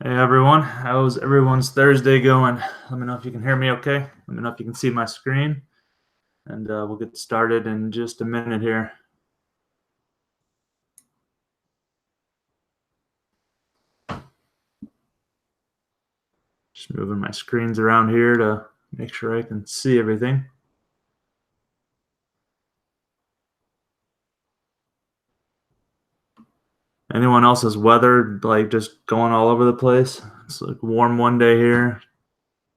Hey everyone, how's everyone's Thursday going? Let me know if you can hear me okay. Let me know if you can see my screen, and we'll get started in just a minute here. Just moving my screens around here to make sure I can see everything. Anyone else's weather like just going all over the place? It's like warm one day here,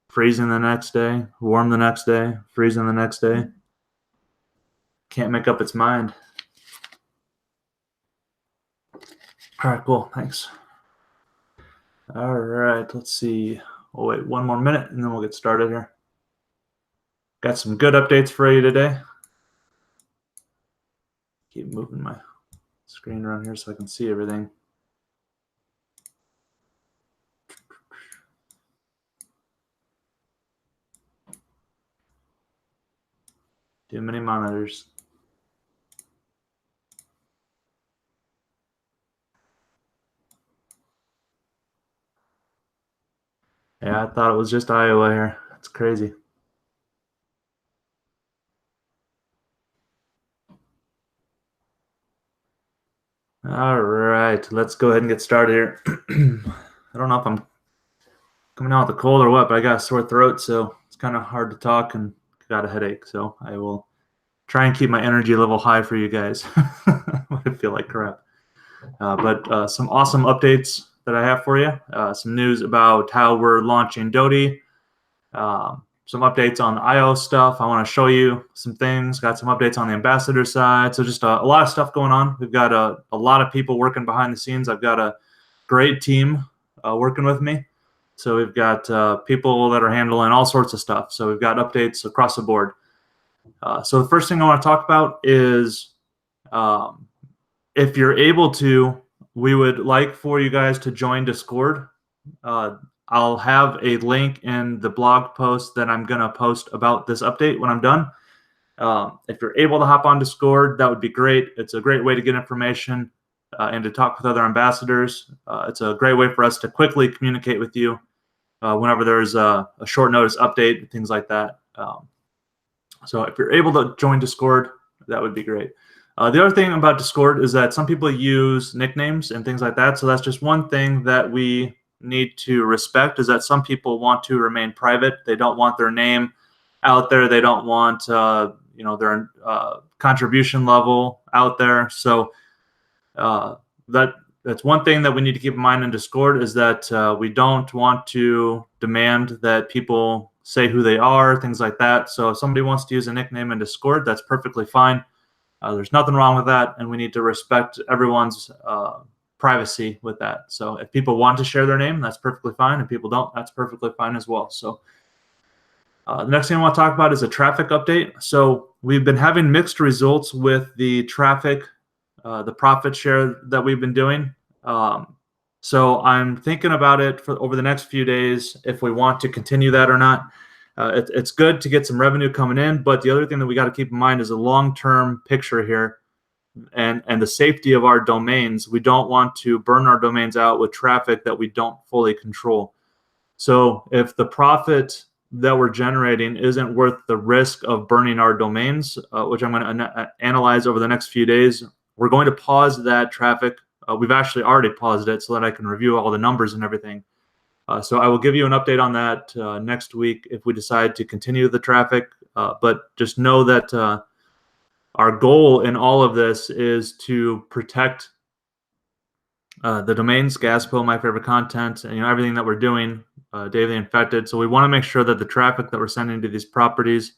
freezing the next day, warm the next day, freezing the next day. Can't make up its mind. All right, cool. Thanks. All right, let's see. We'll wait one more minute and then we'll get started here. Got some good updates for you today. Keep moving my screen around here so I can see everything. Too many monitors. Yeah, I thought it was just Iowa here. That's crazy. All right, let's go ahead and get started here. I don't know if I'm coming out with a cold or what, but I got a sore throat, so it's kind of hard to talk and got a headache. So I will try and keep my energy level high for you guys. I feel like crap. But some awesome updates that I have for you. Some news about how we're launching Dodie. Some updates on the IO stuff. I want to show you some things. Got some updates on the ambassador side. So just a lot of stuff going on. We've got a lot of people working behind the scenes. I've got a great team working with me. So we've got people that are handling all sorts of stuff. So we've got updates across the board. So the first thing I want to talk about is if you're able to, we would like for you guys to join Discord. I'll have a link in the blog post that I'm going to post about this update when I'm done. If you're able to hop on Discord, that would be great. It's a great way to get information and to talk with other ambassadors. It's a great way for us to quickly communicate with you whenever there's a short notice update, things like that. So if you're able to join Discord, that would be great. The other thing about Discord is that some people use nicknames and things like that. So that's just one thing that we need to respect, is that some people want to remain private. They don't want their name out there. They don't want their contribution level out there. So that's one thing that we need to keep in mind in Discord, is that we don't want to demand that people say who they are, things like that. So if somebody wants to use a nickname in Discord, that's perfectly fine. There's nothing wrong with that, and we need to respect everyone's privacy with that. So if people want to share their name, that's perfectly fine. If people don't, that's perfectly fine as well. So the next thing I want to talk about is a traffic update. So we've been having mixed results with the traffic, the profit share that we've been doing. So I'm thinking about it for over the next few days, if we want to continue that or not. It's good to get some revenue coming in, but the other thing that we got to keep in mind is a long-term picture here, and the safety of our domains. We don't want to burn our domains out with traffic that we don't fully control. So if the profit that we're generating isn't worth the risk of burning our domains, which I'm going to analyze over the next few days, we're going to pause that traffic. We've actually already paused it so that I can review all the numbers and everything. So I will give you an update on that next week if we decide to continue the traffic. But just know that our goal in all of this is to protect the domains, Gaspo, My Favorite Content, and everything that we're doing, Daily Infected. So we want to make sure that the traffic that we're sending to these properties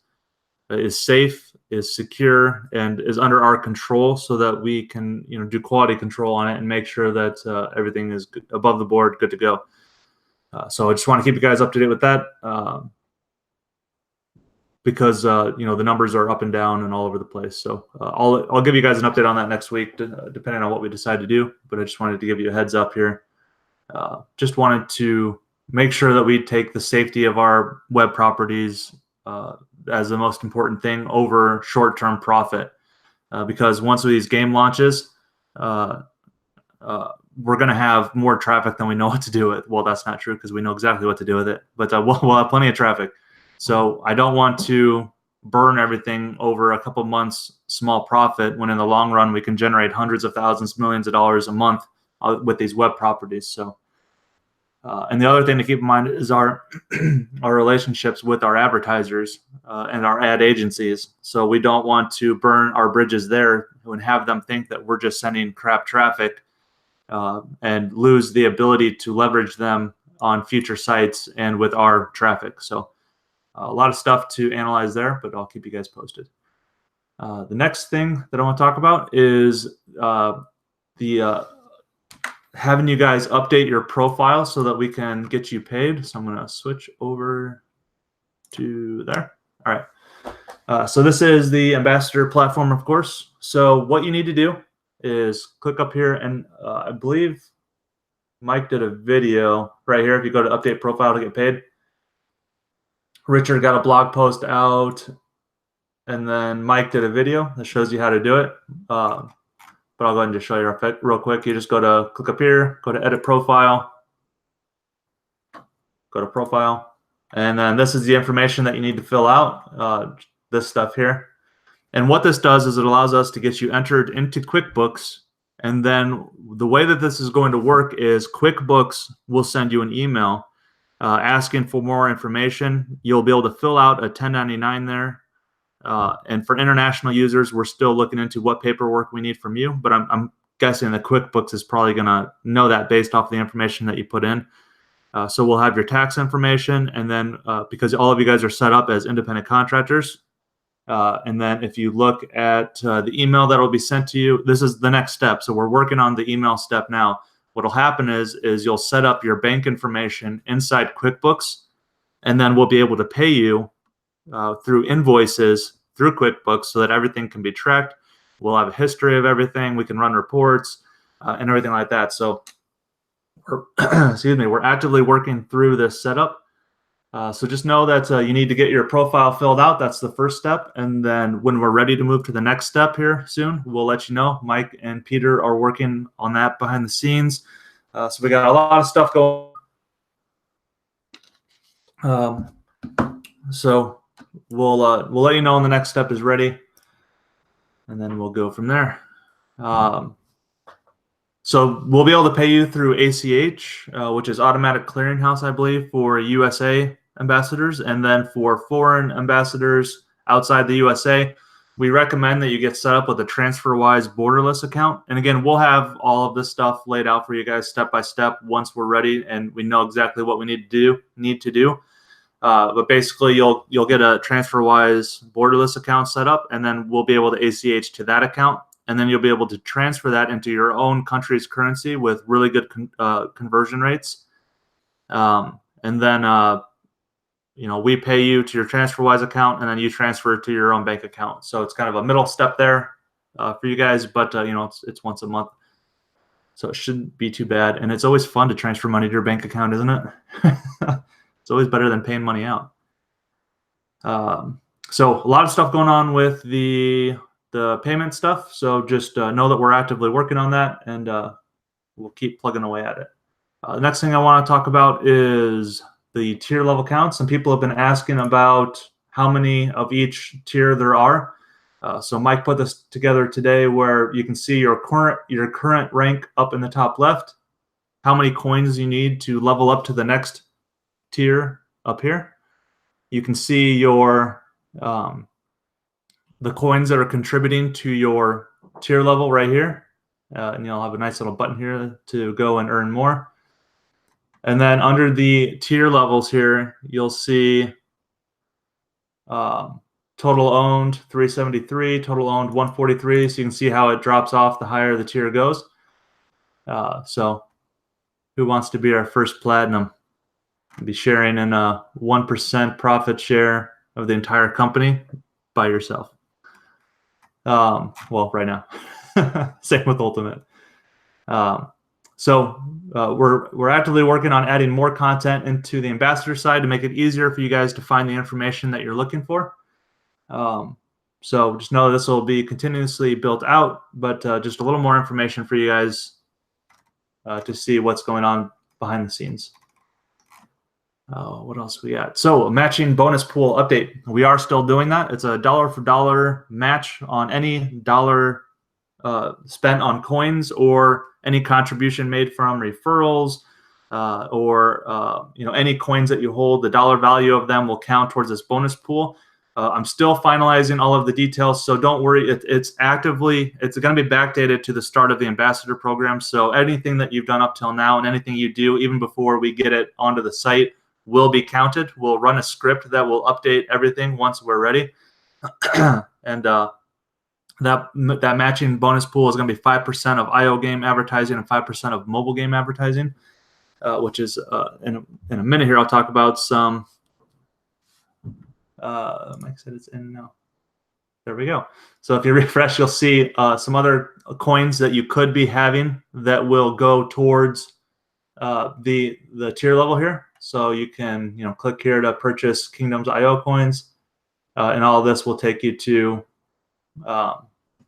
is safe, is secure, and is under our control, so that we can do quality control on it and make sure that everything is good, above the board, good to go. So I just want to keep you guys up to date with that, because the numbers are up and down and all over the place. So I'll give you guys an update on that next week, depending on what we decide to do. But I just wanted to give you a heads up here. Just wanted to make sure that we take the safety of our web properties as the most important thing over short-term profit, because once these game launches, we're going to have more traffic than we know what to do with. Well, that's not true because we know exactly what to do with it, but we'll have plenty of traffic. So I don't want to burn everything over a couple months small profit when in the long run we can generate hundreds of thousands, millions of dollars a month with these web properties. So and the other thing to keep in mind is our our relationships with our advertisers and our ad agencies. So we don't want to burn our bridges there and have them think that we're just sending crap traffic and lose the ability to leverage them on future sites and with our traffic. So a lot of stuff to analyze there, but I'll keep you guys posted. The next thing that I want to talk about is having you guys update your profile so that we can get you paid. So I'm going to switch over to there. All right. So this is the Ambassador platform, of course. So what you need to do is click up here, and I believe Mike did a video right here. If you go to update profile to get paid, Richard got a blog post out, and then Mike did a video that shows you how to do it. But I'll go ahead and just show you real quick. You just click up here, go to edit profile, go to profile, and then this is the information that you need to fill out, this stuff here. And what this does is it allows us to get you entered into QuickBooks. And then the way that this is going to work is QuickBooks will send you an email asking for more information. You'll be able to fill out a 1099 there. And for international users, we're still looking into what paperwork we need from you, but I'm guessing that QuickBooks is probably going to know that based off the information that you put in. So we'll have your tax information, and then because all of you guys are set up as independent contractors, and then if you look at the email that will be sent to you, this is the next step. So we're working on the email step now. What will happen is you'll set up your bank information inside QuickBooks, and then we'll be able to pay you through invoices through QuickBooks so that everything can be tracked. We'll have a history of everything. We can run reports and everything like that. So we're actively working through this setup. So just know that you need to get your profile filled out. That's the first step. And then when we're ready to move to the next step here soon, we'll let you know. Mike and Peter are working on that behind the scenes. So we got a lot of stuff going. So we'll let you know when the next step is ready, and then we'll go from there. So we'll be able to pay you through ACH, which is Automatic Clearinghouse, I believe, for USA ambassadors, and then for foreign ambassadors outside the USA, we recommend that you get set up with a TransferWise borderless account. And again, we'll have all of this stuff laid out for you guys step by step once we're ready and we know exactly what we need to do. But basically, you'll get a TransferWise borderless account set up, and then we'll be able to ACH to that account, and then you'll be able to transfer that into your own country's currency with really good conversion rates. And then we pay you to your TransferWise account, and then you transfer it to your own bank account. So it's kind of a middle step there for you guys, but it's once a month, so it shouldn't be too bad. And it's always fun to transfer money to your bank account, isn't it? It's always better than paying money out. So a lot of stuff going on with the payment stuff. So just know that we're actively working on that, and we'll keep plugging away at it. The next thing I want to talk about is the tier level counts. Some people have been asking about how many of each tier there are. So Mike put this together today where you can see your current rank up in the top left, how many coins you need to level up to the next tier up here. You can see your the coins that are contributing to your tier level right here, and you'll have a nice little button here to go and earn more. And then under the tier levels here, you'll see total owned 373, total owned 143. So you can see how it drops off the higher the tier goes. So who wants to be our first platinum? Be sharing in a 1% profit share of the entire company by yourself. Well, right now. Same with Ultimate. So we're actively working on adding more content into the ambassador side to make it easier for you guys to find the information that you're looking for. So just know this will be continuously built out, but just a little more information for you guys to see what's going on behind the scenes. What else we got? So matching bonus pool update. We are still doing that. It's a dollar for dollar match on any dollar spent on coins or any contribution made from referrals or any coins that you hold. The dollar value of them will count towards this bonus pool. I'm still finalizing all of the details, so don't worry. It's going to be backdated to the start of the ambassador program. So anything that you've done up till now and anything you do, even before we get it onto the site, will be counted. We'll run a script that will update everything once we're ready. And that matching bonus pool is going to be 5% of IO game advertising and 5% of mobile game advertising, which is in a minute here I'll talk about some. Mike said it's in now. There we go. So if you refresh, you'll see some other coins that you could be having that will go towards the tier level here. So you can click here to purchase Kingdoms IO coins, and all of this will take you to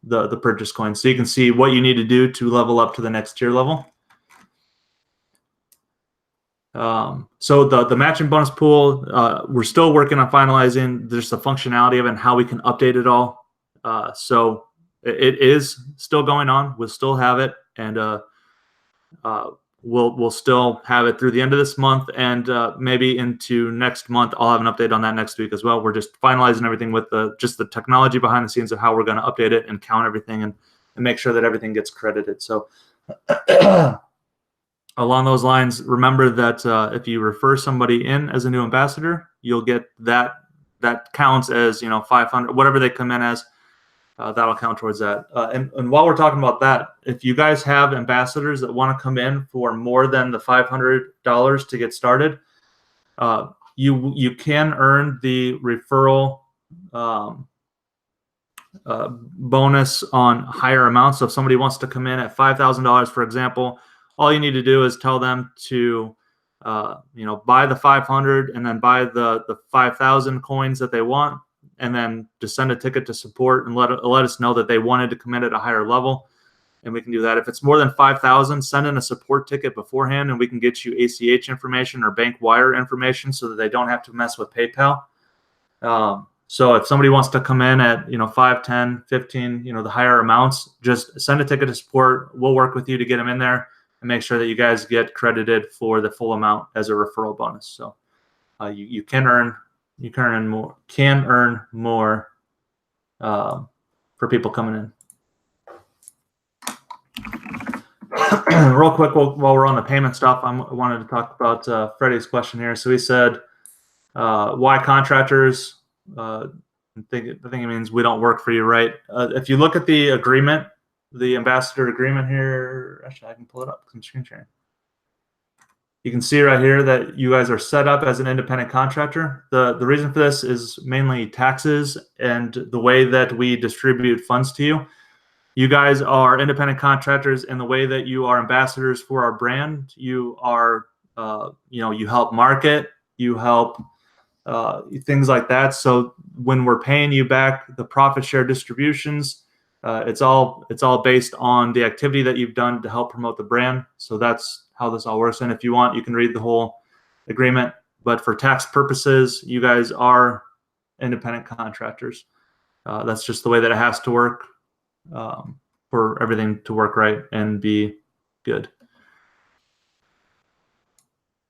the purchase coins. So you can see what you need to do to level up to the next tier level. So the matching bonus pool, we're still working on finalizing just the functionality of it and how we can update it all. So it is still going on. We'll still have it, and we'll still have it through the end of this month, and maybe into next month. I'll have an update on that next week as well. We're just finalizing everything with just the technology behind the scenes of how we're going to update it and count everything and make sure that everything gets credited. So along those lines, remember that if you refer somebody in as a new ambassador, you'll get that counts as 500, whatever they come in as. That'll count towards that. And while we're talking about that, if you guys have ambassadors that want to come in for more than the $500 to get started, you can earn the referral bonus on higher amounts. So if somebody wants to come in at $5,000, for example, all you need to do is tell them to buy the 500 and then buy the 5,000 coins that they want, and then just send a ticket to support and let us know that they wanted to come in at a higher level, and we can do that. If it's more than 5,000, send in a support ticket beforehand, and we can get you ACH information or bank wire information so that they don't have to mess with PayPal. So if somebody wants to come in at 5, 10, 15, the higher amounts, just send a ticket to support. We'll work with you to get them in there and make sure that you guys get credited for the full amount as a referral bonus. So you can earn more for people coming in. Real quick, while we're on the payment stuff, I wanted to talk about Freddie's question here. So he said, why contractors? I think it means we don't work for you, right? If you look at the agreement, the ambassador agreement here, actually I can pull it up because I'm screen sharing. You can see right here that you guys are set up as an independent contractor. The reason for this is mainly taxes and the way that we distribute funds to you. You guys are independent contractors in the way that you are ambassadors for our brand. You are, you help market, you help things like that. So when we're paying you back the profit share distributions, it's all based on the activity that you've done to help promote the brand. So that's how this all works. And if you want, you can read the whole agreement. But for tax purposes, you guys are independent contractors. That's just the way that it has to work for everything to work right and be good.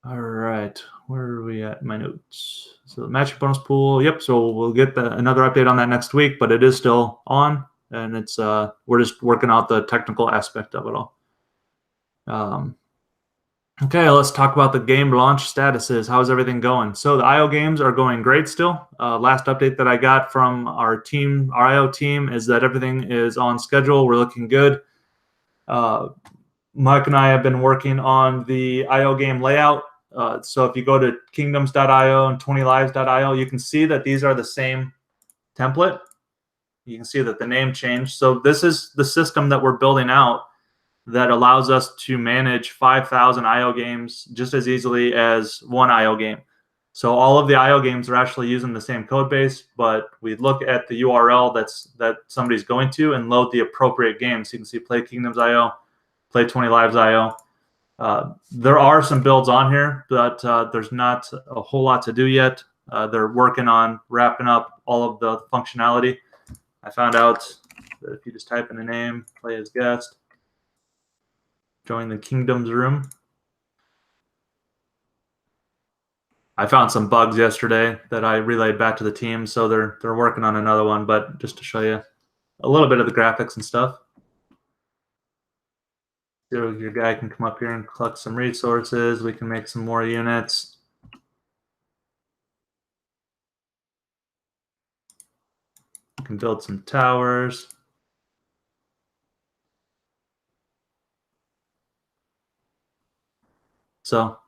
All right, where are we at? My notes. So the matching bonus pool. Yep. So we'll get another update on that next week, but it is still on, and it's we're just working out the technical aspect of it all. Okay, let's talk about the game launch statuses. How's everything going? So the IO games are going great still. Last update that I got from our team, our IO team, is that everything is on schedule. We're looking good. Mike and I have been working on the IO game layout. So if you go to kingdoms.io and 20lives.io, you can see that these are the same template. You can see that the name changed. So this is the system that we're building out that allows us to manage 5,000 IO games just as easily as one IO game. So all of the IO games are actually using the same code base, but we look at the URL that somebody's going to and load the appropriate game. So you can see Play Kingdoms IO, Play 20 Lives IO. There are some builds on here, but there's not a whole lot to do yet. They're working on wrapping up all of the functionality. I found out that if you just type in a name, play as guest, join the Kingdoms room. I found some bugs yesterday that I relayed back to the team, so they're working on another one. But just to show you a little bit of the graphics and stuff. So your guy can come up here and collect some resources. We can make some more units. We can build some towers. So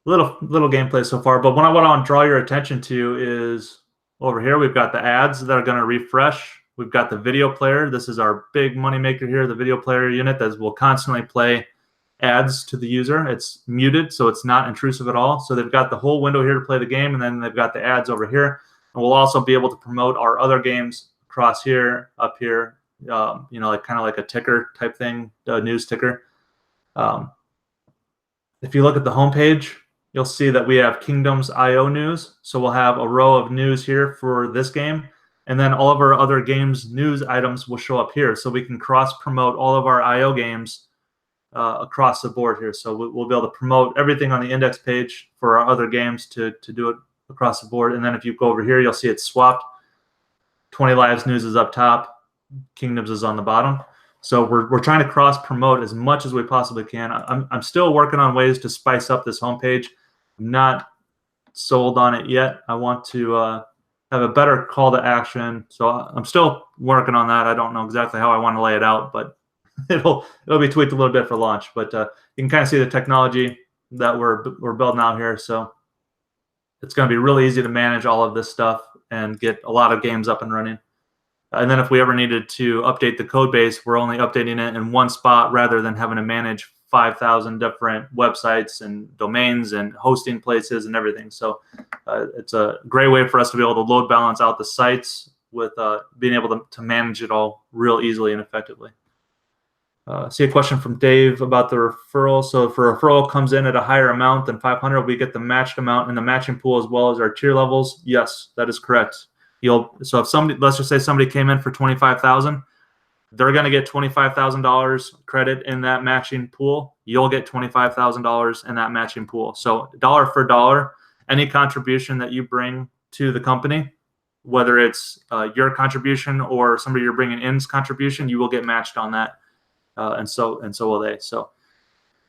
little gameplay so far, but what I want to draw your attention to is over here. We've got the ads that are going to refresh. We've got the video player. This is our big money maker here, the video player unit that will constantly play ads to the user. It's muted, so it's not intrusive at all. So they've got the whole window here to play the game, and then they've got the ads over here. And we'll also be able to promote our other games across here, up here, you know, like kind of like a ticker type thing, a news ticker. If you look at the homepage, you'll see that we have Kingdoms IO news. So we'll have a row of news here for this game. And then all of our other games news items will show up here. So we can cross-promote all of our IO games across the board here. So we'll be able to promote everything on the index page for our other games to do it across the board. And then if you go over here, you'll see it's swapped. 20 Lives news is up top. Kingdoms is on the bottom. So we're trying to cross-promote as much as we possibly can. I'm still working on ways to spice up this homepage. I'm not sold on it yet. I want to have a better call to action. So I'm still working on that. I don't know exactly how I want to lay it out, but it'll be tweaked a little bit for launch. But you can kind of see the technology that we're building out here. So it's going to be really easy to manage all of this stuff and get a lot of games up and running. And then if we ever needed to update the code base, we're only updating it in one spot rather than having to manage 5,000 different websites and domains and hosting places and everything. So it's a great way for us to be able to load balance out the sites with being able to manage it all real easily and effectively. See a question from Dave about the referral. So if a referral comes in at a higher amount than 500, we get the matched amount in the matching pool as well as our tier levels. Yes, that is correct. So if somebody, let's just say somebody came in for 25,000, they're going to get $25,000 credit in that matching pool. You'll get $25,000 in that matching pool. So dollar for dollar, any contribution that you bring to the company, whether it's your contribution or somebody you're bringing in's contribution, you will get matched on that, and so will they. So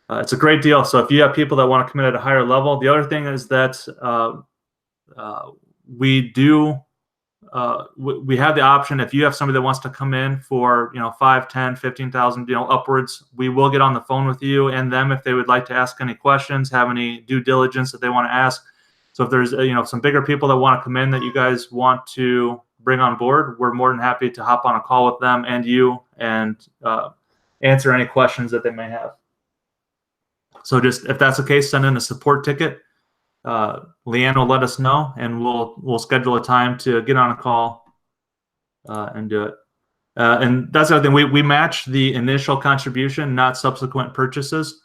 it's a great deal. So if you have people that want to come in at a higher level, the other thing is that we do. We have the option, if you have somebody that wants to come in for 5, 10, 15,000 upwards, we will get on the phone with you and them if they would like to ask any questions, have any due diligence that they want to ask. So if there's some bigger people that want to come in that you guys want to bring on board, we're more than happy to hop on a call with them and you and answer any questions that they may have. So just if that's the case, send in a support ticket. Leanne will let us know, and we'll schedule a time to get on a call and do it. And that's the other thing. We match the initial contribution, not subsequent purchases.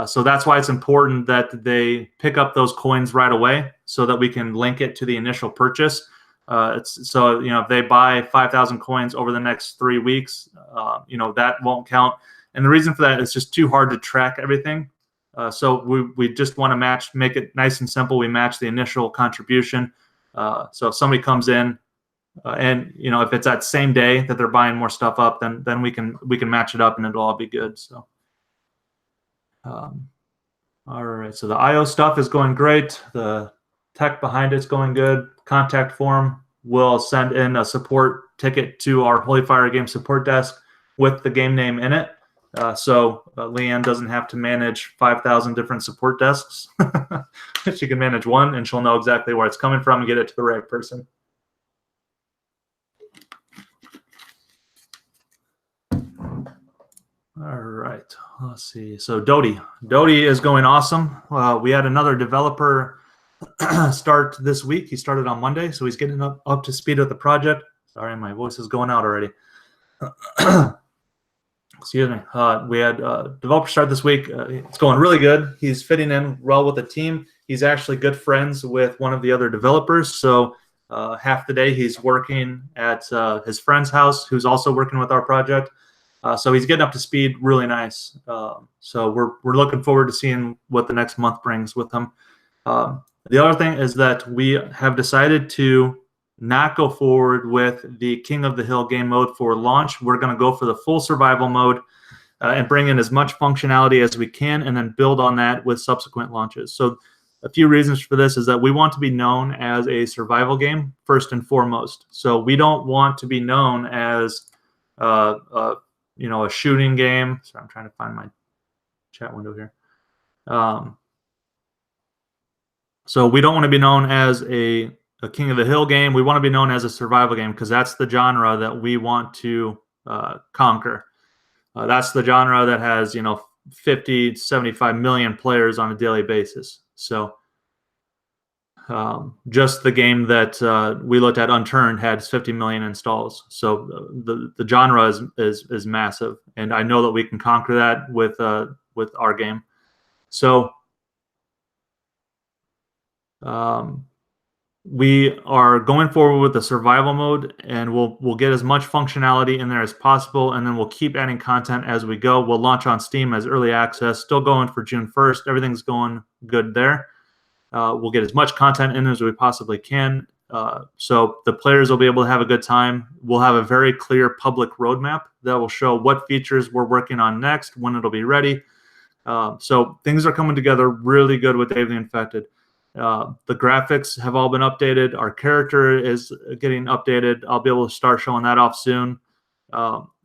So that's why it's important that they pick up those coins right away, so that we can link it to the initial purchase. So if they buy 5,000 coins over the next 3 weeks, that won't count. And the reason for that is just too hard to track everything. So we just want to make it nice and simple. We match the initial contribution. So if somebody comes in and if it's that same day that they're buying more stuff up, then we can match it up and it'll all be good. So all right. So the IO stuff is going great. The tech behind it's going good. Contact form will send in a support ticket to our Holy Fire Game support desk with the game name in it. So Leanne doesn't have to manage 5,000 different support desks. She can manage one, and she'll know exactly where it's coming from and get it to the right person. All right, let's see. So Dodie is going awesome. We had another developer start this week. He started on Monday, so he's getting up to speed with the project. Sorry, my voice is going out already. excuse me. We had developer start this week. It's going really good. He's fitting in well with the team. He's actually good friends with one of the other developers. So half the day he's working at his friend's house, who's also working with our project. So he's getting up to speed really nice. So we're looking forward to seeing what the next month brings with him. The other thing is that we have decided to not go forward with the King of the Hill game mode for launch. We're going to go for the full survival mode and bring in as much functionality as we can, and then build on that with subsequent launches. So a few reasons for this is that we want to be known as a survival game first and foremost. So we don't want to be known as a shooting game. Sorry, I'm trying to find my chat window here. So we don't want to be known as a King of the Hill game. We want to be known as a survival game because that's the genre that we want to conquer. That's the genre that has 50, 75 million players on a daily basis. So just the game that we looked at, Unturned, had 50 million installs. So the genre is massive, and I know that we can conquer that with our game. So we are going forward with the survival mode, and we'll get as much functionality in there as possible, and then we'll keep adding content as we go. We'll launch on Steam as early access, still going for June 1st. Everything's going good there. We'll get as much content in as we possibly can, so the players will be able to have a good time. We'll have a very clear public roadmap that will show what features we're working on next, when it'll be ready. So things are coming together really good with Dave the Infected. The graphics have all been updated. Our character is getting updated. I'll be able to start showing that off soon.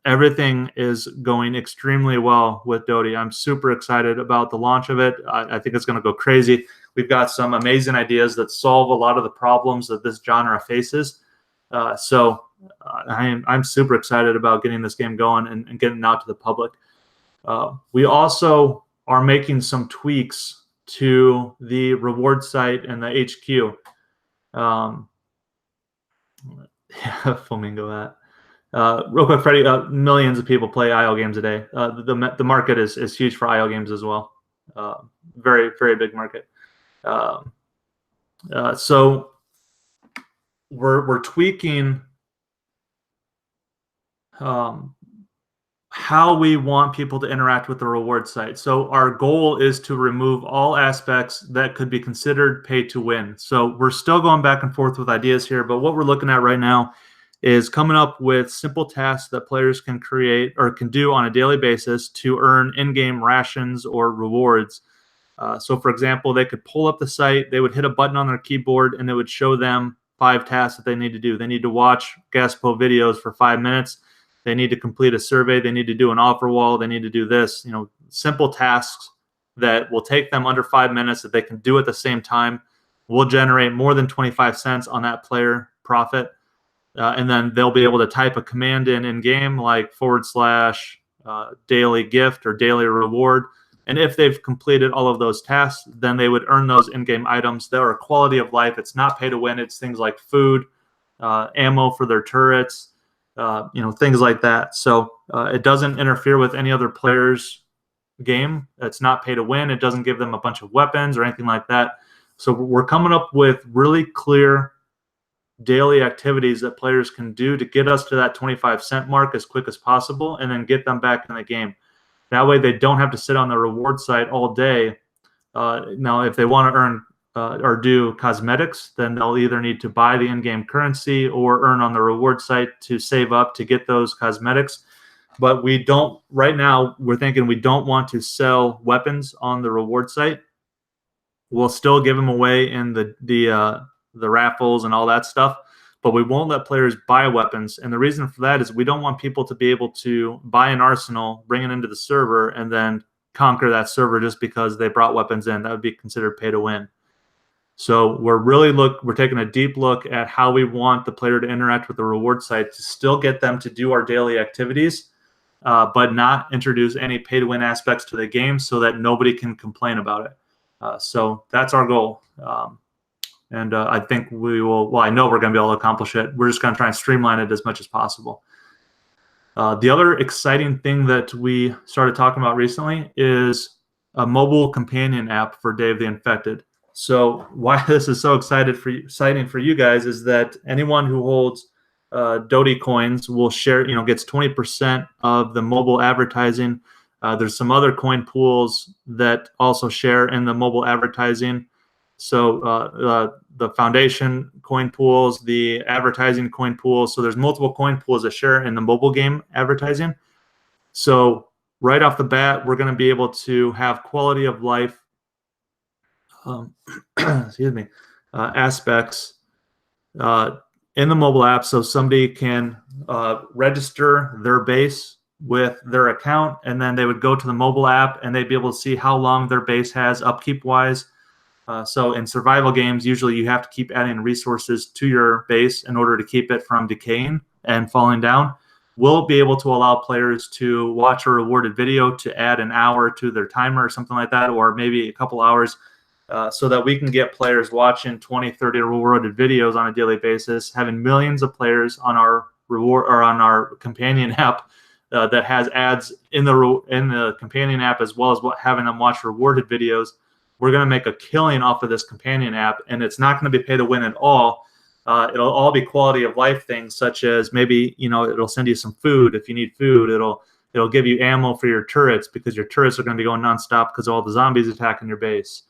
Everything is going extremely well with Dodie. I'm super excited about the launch of it. I think it's going to go crazy. We've got some amazing ideas that solve a lot of the problems that this genre faces. So I'm super excited about getting this game going and getting it out to the public. We also are making some tweaks to the reward site and the HQ. Flamingo hat. Real quick, Freddie, millions of people play IO games a day. The market is huge for IO games as well. Very, very big market. So we're tweaking how we want people to interact with the reward site. So our goal is to remove all aspects that could be considered pay to win. So we're still going back and forth with ideas here, but what we're looking at right now is coming up with simple tasks that players can create or can do on a daily basis to earn in-game rations or rewards. So for example, they could pull up the site, they would hit a button on their keyboard, and it would show them 5 tasks that they need to do. They need to watch Gaspo videos for 5 minutes. They need to complete a survey. They need to do an offer wall. They need to do this, simple tasks that will take them under 5 minutes that they can do at the same time. Will generate more than 25 cents on that player profit. And then they'll be able to type a command in game like / daily gift or daily reward. And if they've completed all of those tasks, then they would earn those in-game items that are quality of life. It's not pay to win. It's things like food, ammo for their turrets, things like that. So it doesn't interfere with any other player's game. It's not pay to win. It doesn't give them a bunch of weapons or anything like that. So we're coming up with really clear daily activities that players can do to get us to that 25-cent mark as quick as possible and then get them back in the game. That way they don't have to sit on the reward site all day. Now, if they want to earn or do cosmetics, then they'll either need to buy the in-game currency or earn on the reward site to save up to get those cosmetics. But we don't, right now, we're thinking we don't want to sell weapons on the reward site. We'll still give them away in the raffles and all that stuff, but we won't let players buy weapons. And the reason for that is we don't want people to be able to buy an arsenal, bring it into the server, and then conquer that server just because they brought weapons in. That would be considered pay to win. So we're taking a deep look at how we want the player to interact with the reward site to still get them to do our daily activities, but not introduce any pay to win aspects to the game so that nobody can complain about it. So that's our goal. And I think we will, I know we're going to be able to accomplish it. We're just going to try and streamline it as much as possible. The other exciting thing that we started talking about recently is a mobile companion app for Dave the Infected. So why this is so exciting for you guys is that anyone who holds Doty coins will share, gets 20% of the mobile advertising. There's some other coin pools that also share in the mobile advertising. So the foundation coin pools, the advertising coin pools. So there's multiple coin pools that share in the mobile game advertising. So right off the bat, we're going to be able to have quality of life, excuse me, aspects in the mobile app. So somebody can register their base with their account, and then they would go to the mobile app and they'd be able to see how long their base has upkeep wise. So in survival games, usually you have to keep adding resources to your base in order to keep it from decaying and falling down. We'll be able to allow players to watch a rewarded video to add an hour to their timer or something like that, or maybe a couple hours, so that we can get players watching 20, 30 rewarded videos on a daily basis, having millions of players on our reward or on our companion app that has ads in the companion app, as well as having them watch rewarded videos. We're going to make a killing off of this companion app, and it's not going to be pay to win at all. It'll all be quality of life things, such as maybe it'll send you some food if you need food. It'll give you ammo for your turrets because your turrets are going to be going nonstop because of all the zombies attacking your base.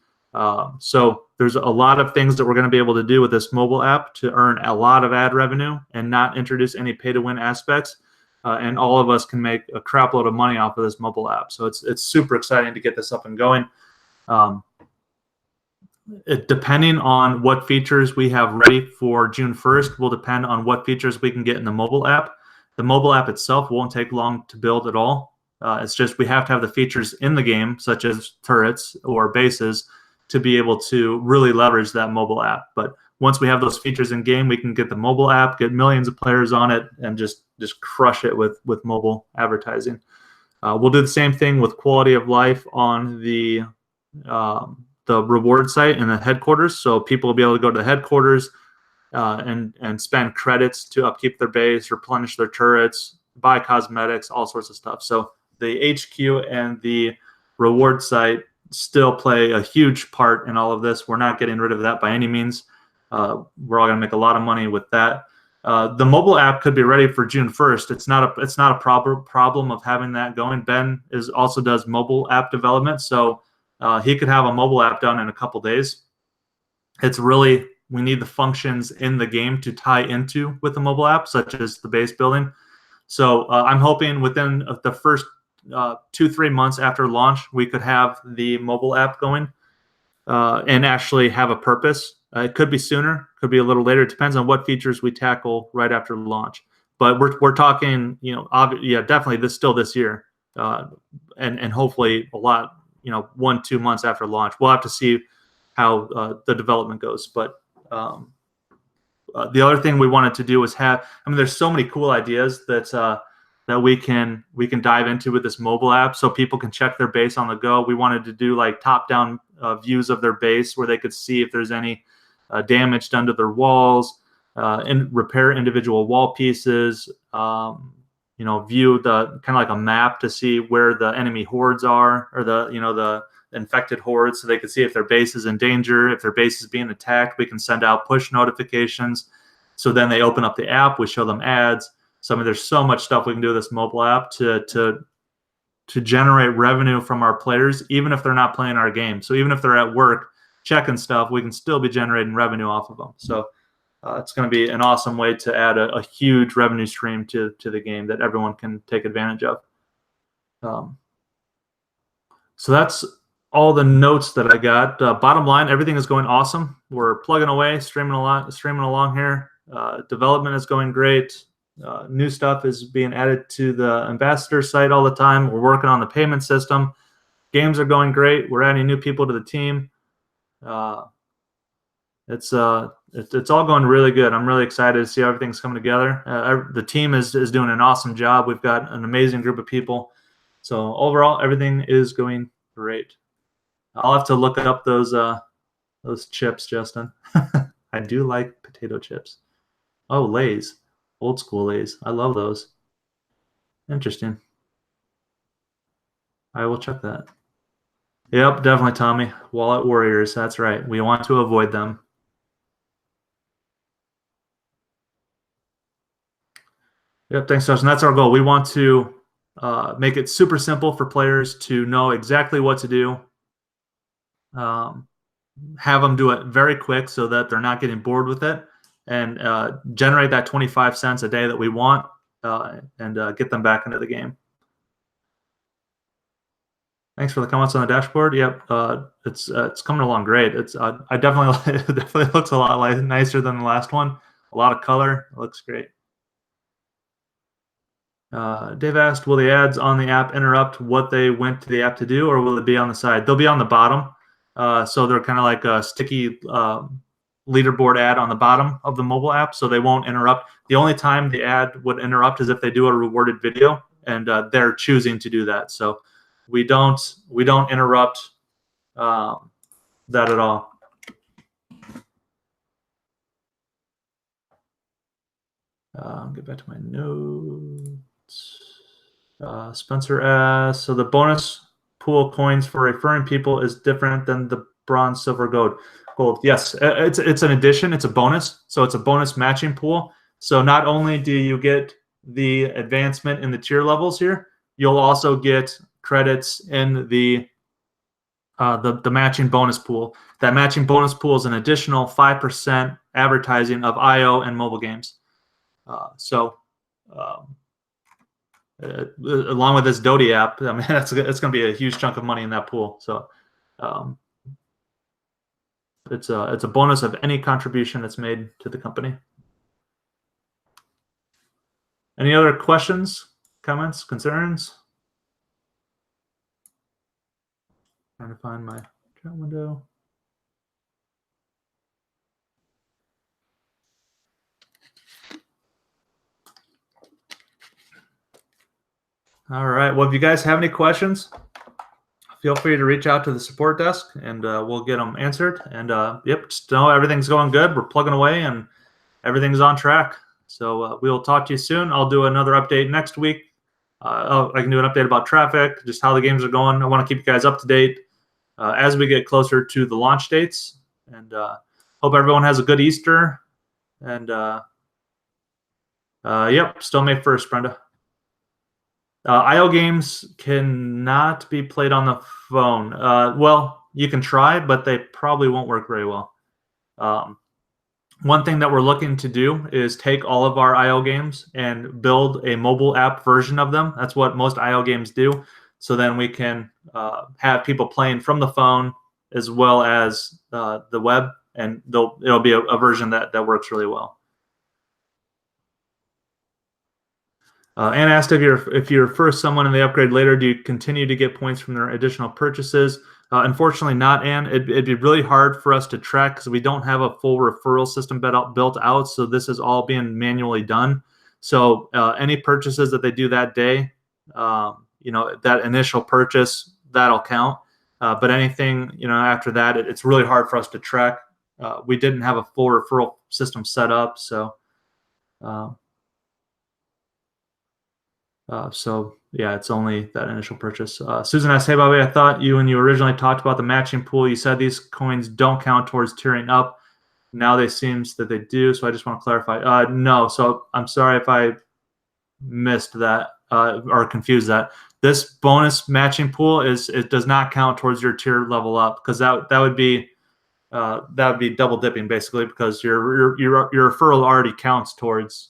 So there's a lot of things that we're going to be able to do with this mobile app to earn a lot of ad revenue and not introduce any pay to win aspects. And all of us can make a crap load of money off of this mobile app. So it's super exciting to get this up and going. Depending on what features we have ready for June 1st will depend on what features we can get in the mobile app. The mobile app itself won't take long to build at all. It's just we have to have the features in the game, such as turrets or bases, to be able to really leverage that mobile app. But once we have those features in game, we can get the mobile app, get millions of players on it, and just crush it with mobile advertising. We'll do the same thing with quality of life on the reward site and the headquarters. So people will be able to go to the headquarters and spend credits to upkeep their base, replenish their turrets, buy cosmetics, all sorts of stuff. So the HQ and the reward site still play a huge part in all of this. We're not getting rid of that by any means. We're all going to make a lot of money with that. The mobile app could be ready for June 1st. It's not a problem of having that going. Ben also does mobile app development, so he could have a mobile app done in a couple days. It's really, we need the functions in the game to tie into with the mobile app, such as the base building. So I'm hoping within the first 2-3 months after launch, we could have the mobile app going and actually have a purpose. It could be sooner, could be a little later. It depends on what features we tackle right after launch. But we're talking, definitely this year, and hopefully a lot, 1-2 months after launch. We'll have to see how the development goes. But the other thing we wanted to do was there's so many cool ideas that we can dive into with this mobile app, so people can check their base on the go. We wanted to do like top-down views of their base where they could see if there's any damage done to their walls, and repair individual wall pieces. View the kind of like a map to see where the enemy hordes are, or the infected hordes, so they can see if their base is in danger. If their base is being attacked, we can send out push notifications. So then they open up the app, we show them ads. So there's so much stuff we can do with this mobile app to generate revenue from our players, even if they're not playing our game. So even if they're at work checking stuff, we can still be generating revenue off of them. So it's going to be an awesome way to add a huge revenue stream to the game that everyone can take advantage of. So that's all the notes that I got. Bottom line, everything is going awesome. We're plugging away, streaming along here. Development is going great. New stuff is being added to the Ambassador site all the time. We're working on the payment system. Games are going great. We're adding new people to the team. It's all going really good. I'm really excited to see how everything's coming together. The team is doing an awesome job. We've got an amazing group of people. So overall, everything is going great. I'll have to look up those chips, Justin. I do like potato chips. Oh, Lay's. Old school Lay's. I love those. Interesting. I will check that. Yep, definitely, Tommy. Wallet warriors. That's right. We want to avoid them. Yep, thanks, Justin. That's our goal. We want to make it super simple for players to know exactly what to do. Have them do it very quick so that they're not getting bored with it, and generate that 25 cents a day that we want, and get them back into the game. Thanks for the comments on the dashboard. Yep, it's coming along great. It's I definitely it definitely looks a lot nicer than the last one. A lot of color. It looks great. Dave asked, will the ads on the app interrupt what they went to the app to do, or will it be on the side? They'll be on the bottom. So they're kind of like a sticky leaderboard ad on the bottom of the mobile app, so they won't interrupt. The only time the ad would interrupt is if they do a rewarded video, and they're choosing to do that. So we don't interrupt that at all. Get back to my notes. Spencer asks, so the bonus pool coins for referring people is different than the bronze, silver, gold. Yes, it's an addition. It's a bonus. So it's a bonus matching pool. So not only do you get the advancement in the tier levels here, you'll also get credits in the matching bonus pool. That matching bonus pool is an additional 5% advertising of IO and mobile games. Along with this Dodie app, I mean, it's going to be a huge chunk of money in that pool. So it's a bonus of any contribution that's made to the company. Any other questions, comments, concerns? Trying to find my chat window. All right. Well, if you guys have any questions, feel free to reach out to the support desk, and we'll get them answered. And yep, just know everything's going good. We're plugging away, and everything's on track. So we will talk to you soon. I'll do another update next week. I can do an update about traffic, just how the games are going. I want to keep you guys up to date as we get closer to the launch dates. And hope everyone has a good Easter. And yep, still May 1st, Brenda. IO games cannot be played on the phone. Well, you can try, but they probably won't work very well. One thing that we're looking to do is take all of our IO games and build a mobile app version of them. That's what most IO games do. So then we can have people playing from the phone as well as the web, and it'll be a version that works really well. Anne asked if you refer someone and they upgrade later, do you continue to get points from their additional purchases? Unfortunately not, Anne. It'd be really hard for us to track because we don't have a full referral system built out. So this is all being manually done. So any purchases that they do that day, that initial purchase, that'll count. But anything, after that, it's really hard for us to track. We didn't have a full referral system set up. So yeah, it's only that initial purchase. Susan asked, hey, Bobby, I thought when you originally talked about the matching pool, you said these coins don't count towards tiering up. Now they seems that they do. So I just want to clarify. No, so I'm sorry if I missed that or confused that. This bonus matching pool it does not count towards your tier level up, because that would be double dipping basically, because your referral already counts towards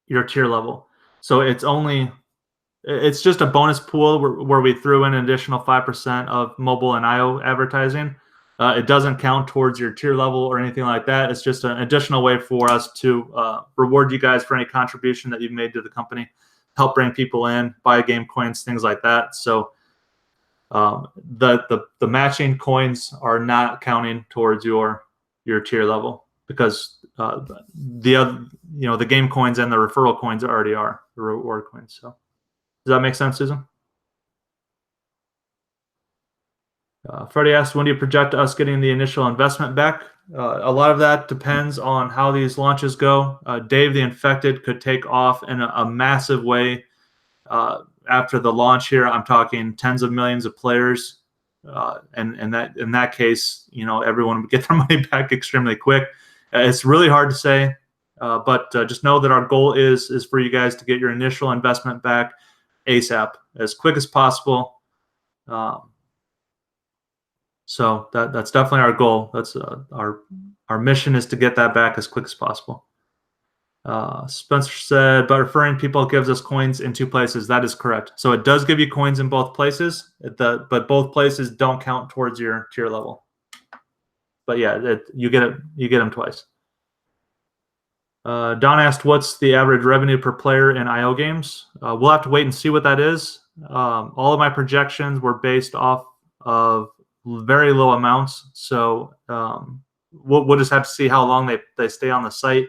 your tier level. So it's just a bonus pool where we threw in an additional 5% of mobile and IO advertising. It doesn't count towards your tier level or anything like that. It's just an additional way for us to reward you guys for any contribution that you've made to the company, help bring people in, buy game coins, things like that. So the matching coins are not counting towards your tier level, because the game coins and the referral coins already are the reward coins. So does that make sense, Susan? Freddie asked, when do you project us getting the initial investment back? A lot of that depends on how these launches go. Dave the Infected could take off in a massive way after the launch here. I'm talking tens of millions of players, and in that case, everyone would get their money back extremely quick. It's really hard to say, but just know that our goal is for you guys to get your initial investment back ASAP, as quick as possible. So that's definitely our goal. That's our mission is to get that back as quick as possible. Spencer said, but referring people gives us coins in 2 places. That is correct. So it does give you coins in both places, but both places don't count towards your tier level. But yeah, you get them twice. Don asked, what's the average revenue per player in IO games? We'll have to wait and see what that is. All of my projections were based off of very low amounts. So we'll just have to see how long they stay on the site,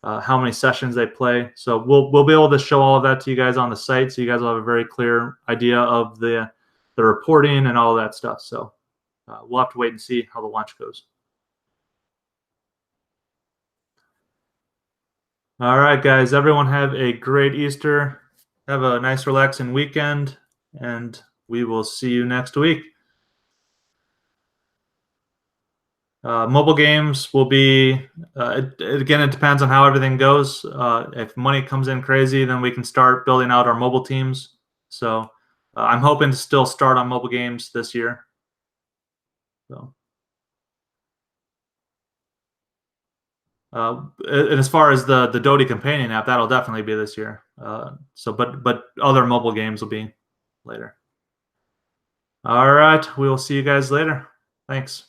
how many sessions they play. So we'll be able to show all of that to you guys on the site, so you guys will have a very clear idea of the reporting and all of that stuff. So we'll have to wait and see how the launch goes. All right, guys, everyone have a great Easter. Have a nice, relaxing weekend, and we will see you next week. Mobile games will be, again, it depends on how everything goes. If money comes in crazy, then we can start building out our mobile teams. So I'm hoping to still start on mobile games this year. So. And as far as the Dota companion app, that'll definitely be this year. But other mobile games will be later. All right, we will see you guys later. Thanks.